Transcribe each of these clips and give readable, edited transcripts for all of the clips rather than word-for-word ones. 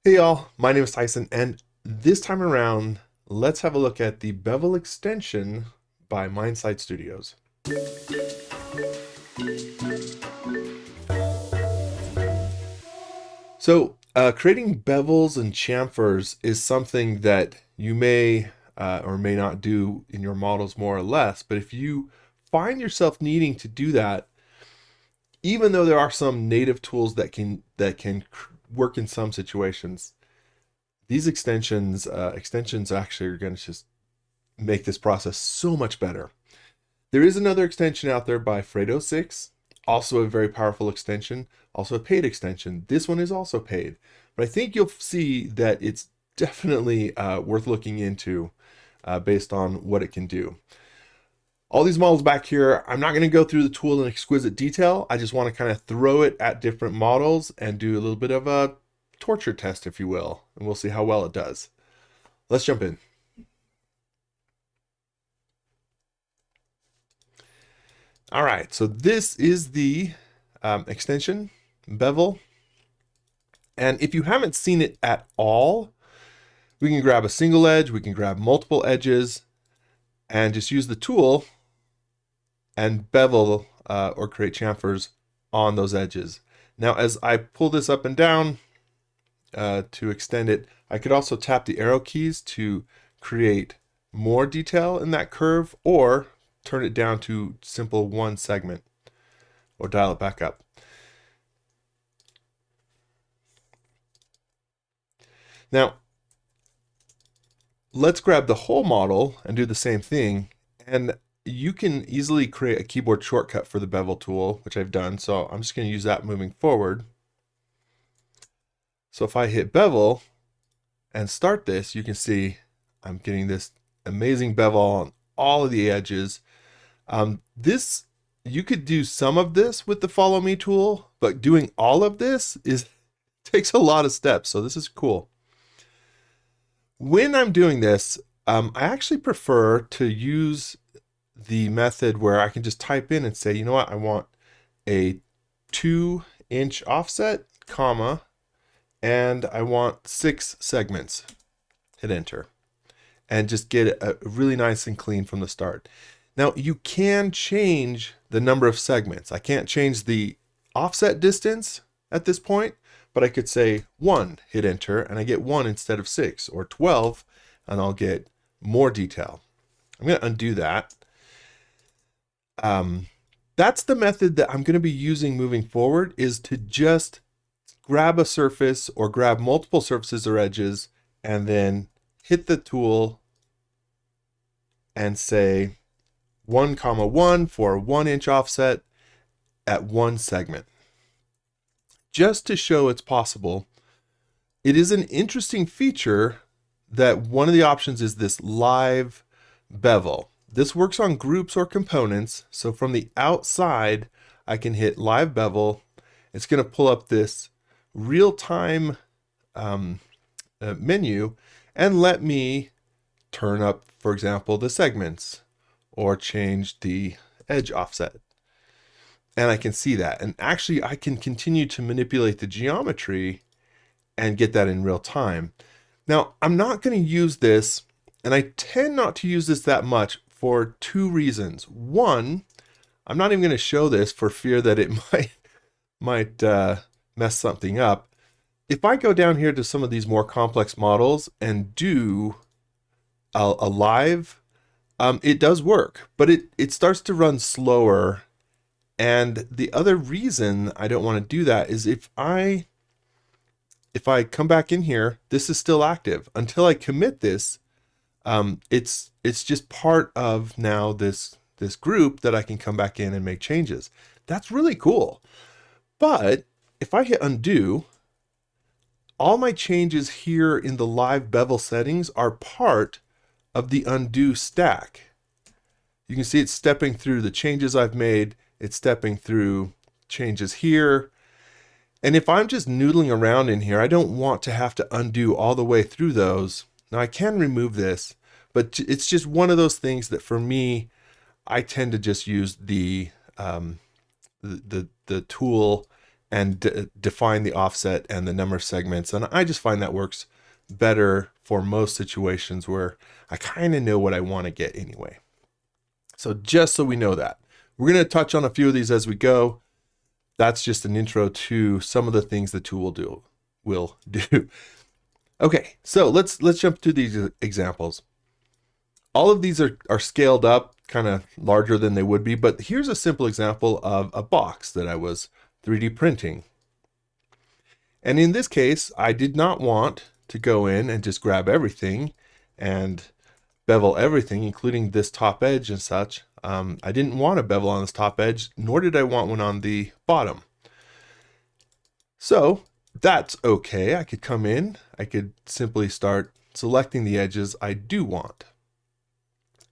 Hey y'all, my name is Tyson, and this time around, let's have a look at the Bevel extension by Mind.sight.studios. So, creating bevels and chamfers is something that you may or may not do in your models more or less, but if you find yourself needing to do that, even though there are some native tools that can work in some situations, these extensions actually are going to just make this process so much better. There is another extension out there by Fredo 6, also a very powerful extension, also a paid extension. This one is also paid, but I think you'll see that it's definitely worth looking into based on what it can do. All these models back here, I'm not going to go through the tool in exquisite detail. I just want to kind of throw it at different models and do a little bit of a torture test, if you will, and we'll see how well it does. Let's jump in. All right, so this is the extension, bevel. And if you haven't seen it at all, we can grab a single edge, we can grab multiple edges, and just use the tool and bevel or create chamfers on those edges. Now, as I pull this up and down to extend it, I could also tap the arrow keys to create more detail in that curve, or turn it down to simple one segment, or dial it back up. Now, let's grab the whole model and do the same thing. And you can easily create a keyboard shortcut for the bevel tool, which I've done. So I'm just going to use that moving forward. So if I hit bevel and start this, you can see I'm getting this amazing bevel on all of the edges. You could do some of this with the follow me tool, but doing all of this takes a lot of steps. So this is cool. When I'm doing this, I actually prefer to use the method where I can just type in and say, you know what, I want a 2-inch offset, comma, and I want 6 segments. Hit enter and just get it really nice and clean from the start. Now you can change the number of segments. I can't change the offset distance at this point, but I could say 1, hit enter, and I get 1 instead of 6, or 12, and I'll get more detail. I'm going to undo that. That's the method that I'm going to be using moving forward, is to just grab a surface or grab multiple surfaces or edges and then hit the tool and say 1, 1 for a 1-inch offset at 1 segment. Just to show it's possible. It is an interesting feature that one of the options is this live bevel. This works on groups or components. So from the outside, I can hit live bevel. It's going to pull up this real-time menu and let me turn up, for example, the segments or change the edge offset. And I can see that. And actually, I can continue to manipulate the geometry and get that in real time. Now, I'm not going to use this, and I tend not to use this that much for 2 reasons. One, I'm not even going to show this for fear that it might mess something up. If I go down here to some of these more complex models and do a live, it does work, but it starts to run slower. And the other reason I don't want to do that is if I come back in here, this is still active until I commit this. It's just part of now this group that I can come back in and make changes. That's really cool. But if I hit undo, all my changes here in the live bevel settings are part of the undo stack. You can see it's stepping through the changes I've made. It's stepping through changes here. And if I'm just noodling around in here, I don't want to have to undo all the way through those. Now I can remove this, but it's just one of those things that for me, I tend to just use the tool and define the offset and the number of segments. And I just find that works better for most situations where I kind of know what I want to get anyway. So just so we know that, we're going to touch on a few of these as we go. That's just an intro to some of the things the tool will do. Okay, so let's jump to these examples. All of these are scaled up, kind of larger than they would be, but here's a simple example of a box that I was 3D printing. And in this case, I did not want to go in and just grab everything and bevel everything, including this top edge and such. I didn't want a bevel on this top edge, nor did I want one on the bottom. So that's okay. I could come in, I could simply start selecting the edges I do want.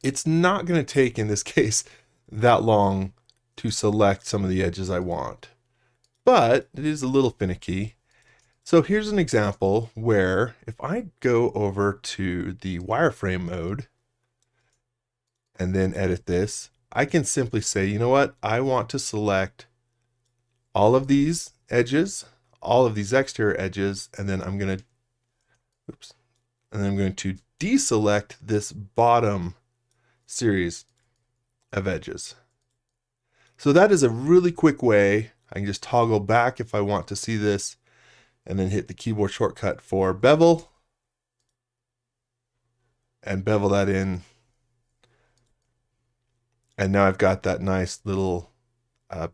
It's not going to take, in this case, that long to select some of the edges I want, but it is a little finicky. So here's an example where if I go over to the wireframe mode and then edit this, I can simply say, you know what? I want to select all of these edges, all of these exterior edges, and then I'm going to deselect this bottom series of edges. So that is a really quick way. I can just toggle back if I want to see this, and then hit the keyboard shortcut for bevel and bevel that in. And now I've got that nice little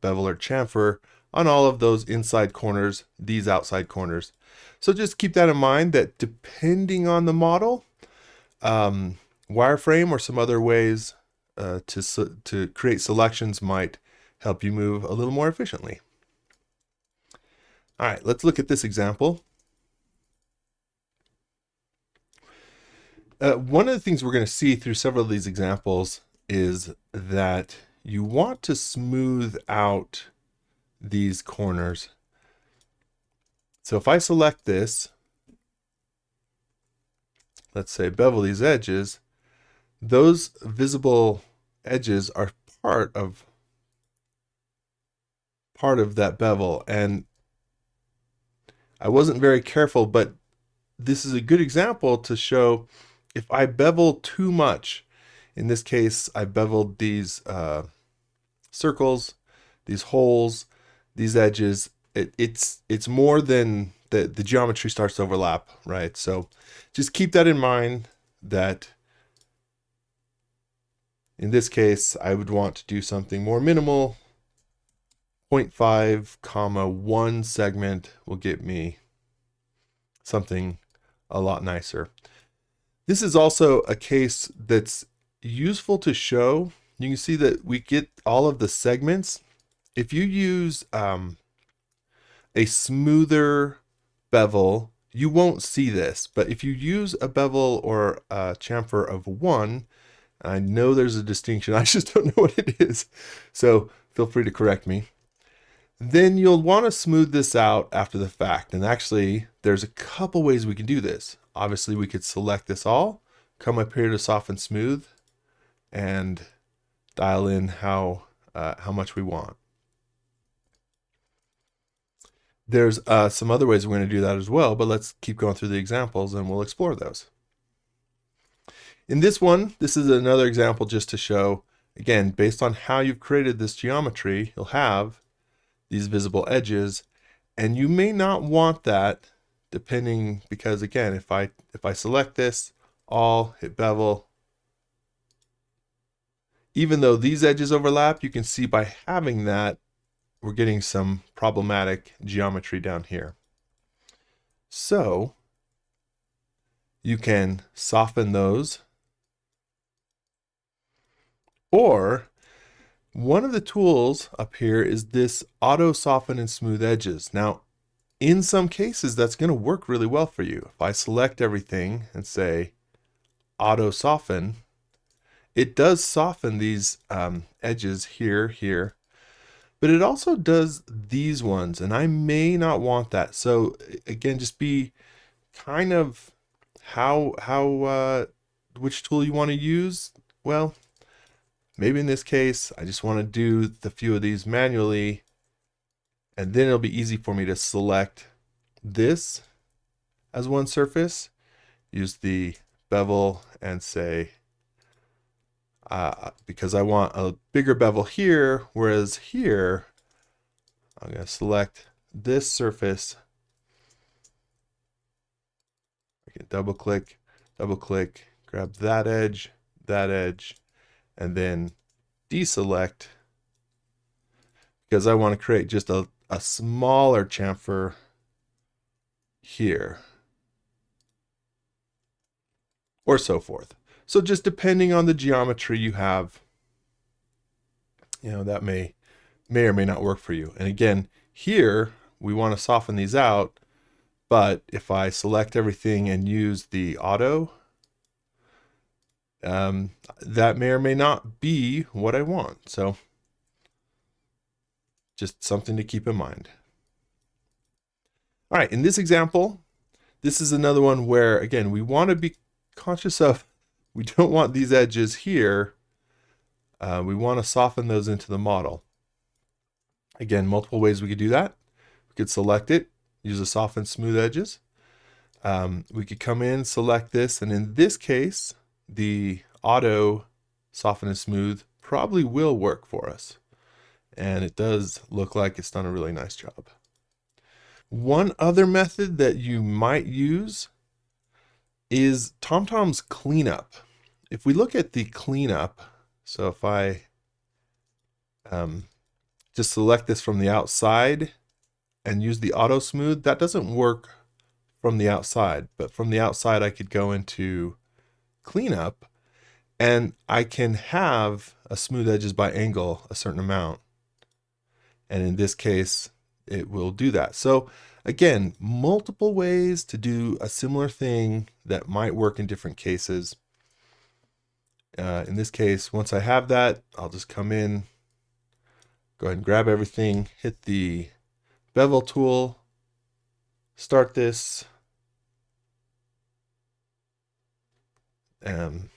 bevel or chamfer on all of those inside corners, these outside corners. So just keep that in mind, that depending on the model, wireframe or some other ways to create selections might help you move a little more efficiently. All right, let's look at this example. One of the things we're going to see through several of these examples is that you want to smooth out these corners. So if I select this, let's say bevel these edges, those visible edges are part of that bevel. And I wasn't very careful, but this is a good example to show if I bevel too much. In this case, I beveled these circles, these holes, these edges. It's more than the geometry starts to overlap, right? So just keep that in mind, that in this case, I would want to do something more minimal. 0.5 comma 1 segment will get me something a lot nicer. This is also a case that's useful to show. You can see that we get all of the segments. If you use a smoother bevel, you won't see this, but if you use a bevel or a chamfer of 1, I know there's a distinction, I just don't know what it is, so feel free to correct me, then you'll want to smooth this out after the fact. And actually, there's a couple ways we can do this. Obviously, we could select this all, come up here to soften smooth, and dial in how much we want. There's some other ways we're going to do that as well, but let's keep going through the examples and we'll explore those. In this one, this is another example just to show, again, based on how you've created this geometry, you'll have these visible edges, and you may not want that depending, because again, if I select this, all, hit bevel, even though these edges overlap, you can see by having that, we're getting some problematic geometry down here. So you can soften those, or one of the tools up here is this auto soften and smooth edges. Now, in some cases, that's going to work really well for you. If I select everything and say auto soften, it does soften these edges here, but it also does these ones, and I may not want that. So again, just be kind of which tool you want to use. Well, maybe in this case, I just want to do the few of these manually, And then it'll be easy for me to select this as one surface, use the bevel and say, because I want a bigger bevel here, whereas here, I'm going to select this surface. I can double click, grab that edge, and then deselect, because I want to create just a smaller chamfer here, or so forth. So just depending on the geometry you have, that may or may not work for you. And again, here we want to soften these out, but if I select everything and use the auto, that may or may not be what I want. So just something to keep in mind. All right, in this example, this is another one where, again, we want to be conscious of, we don't want these edges here. We want to soften those into the model. Again, multiple ways we could do that. We could select it, use the soften smooth edges. We could come in, select this, and in this case, the auto soften and smooth probably will work for us. And it does look like it's done a really nice job. One other method that you might use is TomTom's cleanup. If we look at the cleanup, so if I just select this from the outside and use the auto smooth, that doesn't work from the outside, but from the outside I could go into cleanup and I can have a smooth edges by angle a certain amount. And in this case, it will do that. So again, multiple ways to do a similar thing that might work in different cases. In this case, once I have that, I'll just come in, go ahead and grab everything, hit the bevel tool, start this, and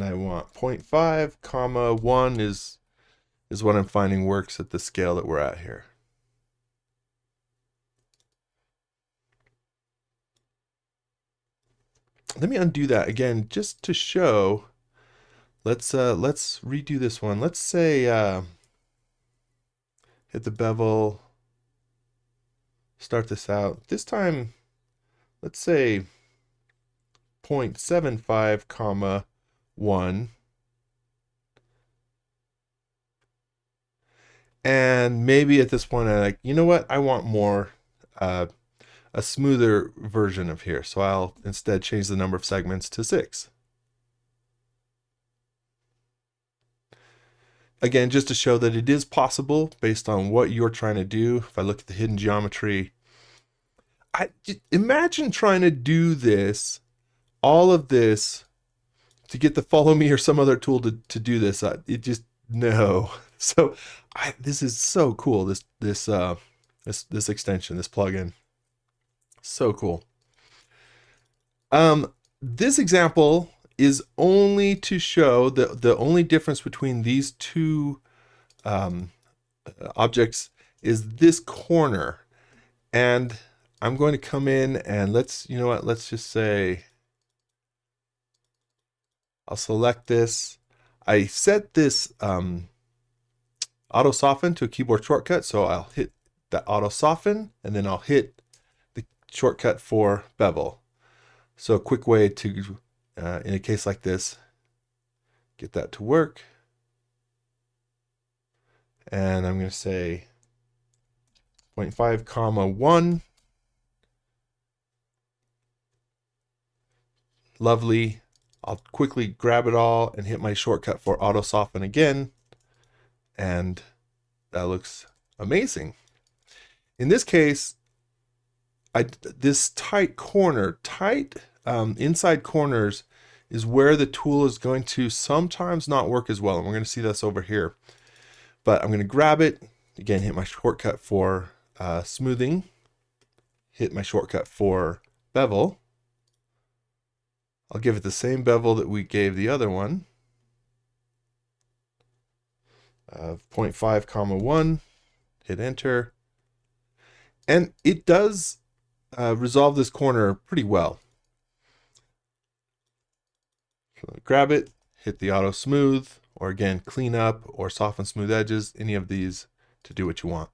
I want 0.5, comma 1 is what I'm finding works at the scale that we're at here. Let me undo that again just to show. Let's redo this one. Let's say hit the bevel, start this out. This time, let's say 0.75, comma 1. And maybe at this point I'm like, you know what? I want more a smoother version of here. So I'll instead change the number of segments to 6. Again, just to show that it is possible based on what you're trying to do. If I look at the hidden geometry, imagine trying to do this, all of this, to get the follow me or some other tool to do this. It just, no. So this is so cool. This extension, this plugin, so cool. This example is only to show the only difference between these two objects is this corner. And I'm going to come in and let's just say, I'll select this. I set this auto soften to a keyboard shortcut. So I'll hit that auto soften and then I'll hit the shortcut for bevel. So a quick way to, in a case like this, get that to work. And I'm going to say 0.5, comma 1. Lovely. I'll quickly grab it all and hit my shortcut for auto soften again. And that looks amazing. In this case, this tight corner, inside corners is where the tool is going to sometimes not work as well. And we're going to see this over here. But I'm going to grab it, again, hit my shortcut for smoothing, hit my shortcut for bevel. I'll give it the same bevel that we gave the other one. of 0.5 comma 1, hit enter, and it does resolve this corner pretty well. So grab it, hit the auto smooth, or again, clean up or soften smooth edges, any of these to do what you want.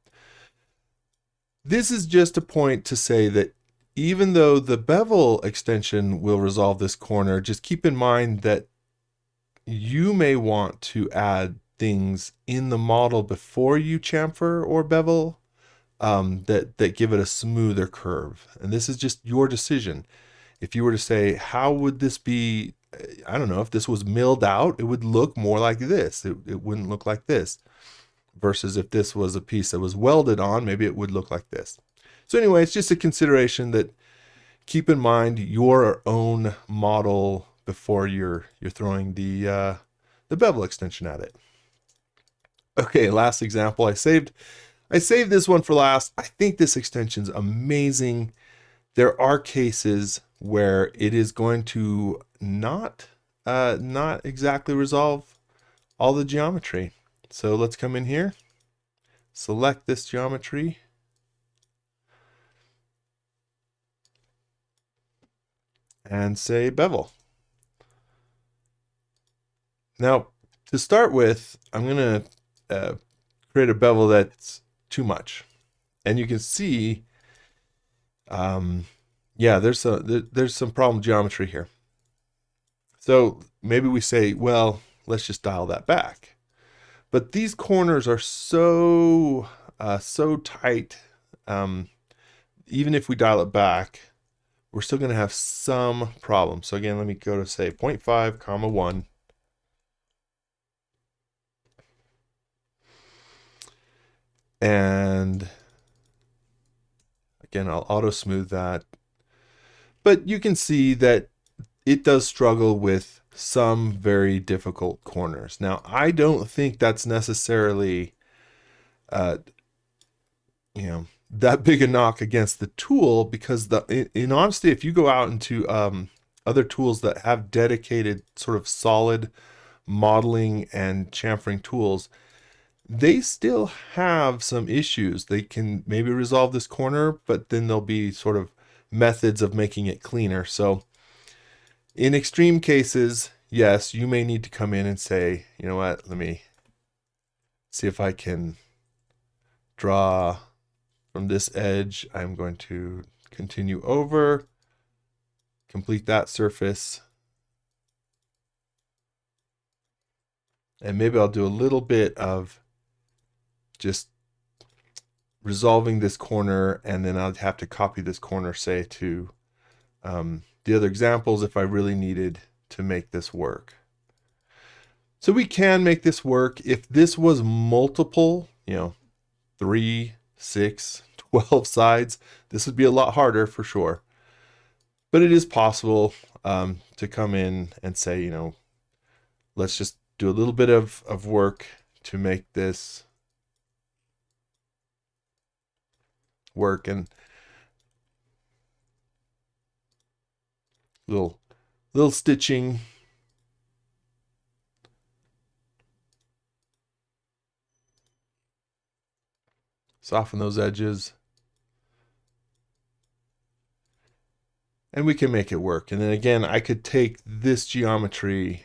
This is just a point to say that even though the bevel extension will resolve this corner, just keep in mind that you may want to add things in the model before you chamfer or bevel that give it a smoother curve. And this is just your decision. If you were to say, how would this be, I don't know, if this was milled out, it would look more like this. It wouldn't look like this. Versus if this was a piece that was welded on, maybe it would look like this. So anyway, it's just a consideration that keep in mind your own model before you're throwing the bevel extension at it. Okay, last example. I saved this one for last. I think this extension's amazing. There are cases where it is going to not exactly resolve all the geometry. So let's come in here, select this geometry, and say bevel. Now, to start with, I'm going to create a bevel that's too much. And you can see, yeah, there's some problem geometry here. So maybe we say, well, let's just dial that back. But these corners are so tight. Even if we dial it back, we're still going to have some problem. So again, let me go to say 0.5 comma 1. And again, I'll auto smooth that. But you can see that it does struggle with some very difficult corners. Now, I don't think that's necessarily, that big a knock against the tool, because in honesty, if you go out into other tools that have dedicated sort of solid modeling and chamfering tools, they still have some issues. They can maybe resolve this corner, but then there'll be sort of methods of making it cleaner. So in extreme cases, yes, you may need to come in and say, you know what, let me see if I can draw from this edge. I'm going to continue over, complete that surface. And maybe I'll do a little bit of just resolving this corner, and then I'll have to copy this corner, say, to the other examples if I really needed to make this work. So we can make this work. If this was multiple, 3, 6, 12 sides, this would be a lot harder for sure. But it is possible to come in and say, let's just do a little bit of work to make this work, and little stitching. Soften those edges. And we can make it work. And then again, I could take this geometry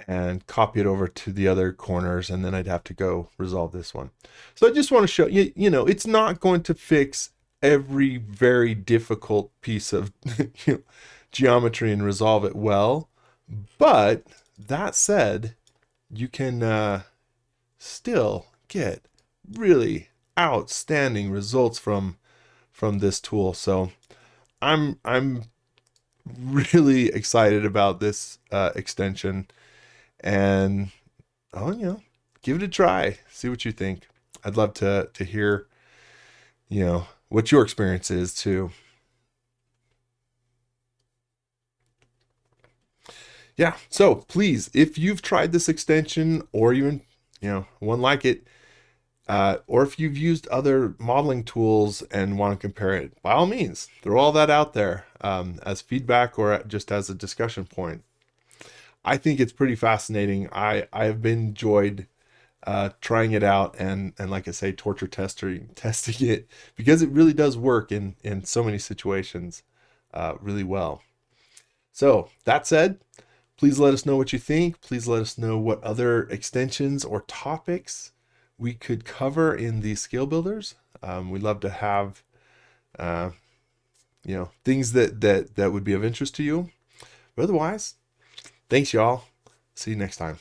and copy it over to the other corners, and then I'd have to go resolve this one. So I just want to show you, it's not going to fix every very difficult piece of geometry and resolve it well. But that said, you can still get really outstanding results from this tool. So I'm really excited about this extension, and give it a try, see what you think. I'd love to hear what your experience is too. Yeah, so please, if you've tried this extension, or even one like it, or if you've used other modeling tools and want to compare it, by all means, throw all that out there as feedback or just as a discussion point. I think it's pretty fascinating. I have been enjoyed trying it out, and like I say, torture testing it, because it really does work in so many situations really well. So that said, please let us know what you think. Please let us know what other extensions or topics we could cover in these scale builders. We'd love to have uh, things that would be of interest to you. But otherwise, thanks y'all. See you next time.